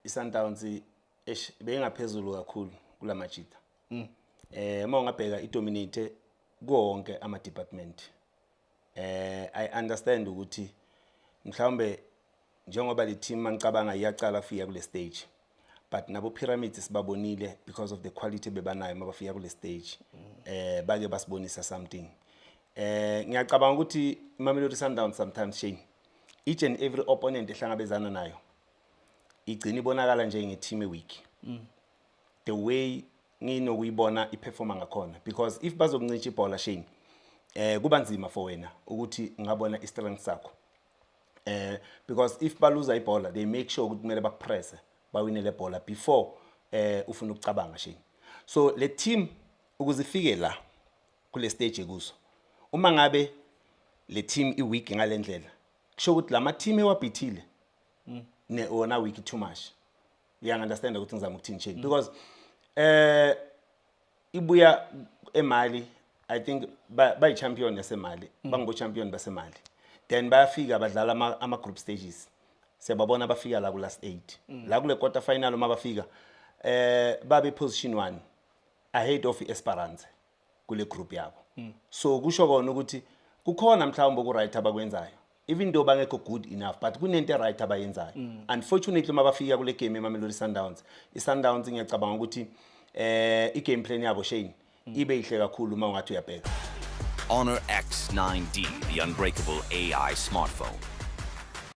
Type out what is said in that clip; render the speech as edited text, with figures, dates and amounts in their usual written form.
iSundowns bengaphezulu kakhulu kulamajita. Uma ungabheka idominate konke ama department. I understand ukuthi mhlawumbe njengoba le team mancabanga iyacala kufika kule stage, but nabo Pyramids sibabonile because of the quality bebanayo mabafika kule stage. Bake basibonisa something. Ngiyacabanga ukuthi Mamelodi Sundowns sometimes Shane, each and every opponent ehlangabezana nayo igcina ibonakala njenge team weak. The way nginokuyibona iperforma ngakhona, because if bazokuncintsha ibhola Shane, kuba nzima for wena ukuthi ngabona istrength sakho. Because if baluza ibhola they make sure ukuthi kumele bakupress bawine le bhola before ufuna ukucabanga Shane. So le team ukuzifike la kule stage ekuso, uma ngabe le team iweak ngalendlela kusho ukuthi lama team ewabhithile ne wona weak too much. You understand ukuthi ngizama ukuthini Shane, because ibuya eMali, I think by champion yaseMali, bangibo champion baseMali. Then bayafika badlala ama group stages. Sebabona bafika la ku last 8. La kule quarter final uma bafika babe position 1 ahead of Esperance kule group yabo. So kusho kona ukuthi kukhona mhlawumbe ku right abakwenzayo. Even though bangekho good enough, but kunento right abayenzayo. Unfortunately uma bafika kule game eMamelodi Sundowns, iSundowns ngiyacabanga ukuthi i-game plan yabo Shane ibe ihle kakhulu uma ungathi uyabheka. Honor X9D, the unbreakable AI smartphone.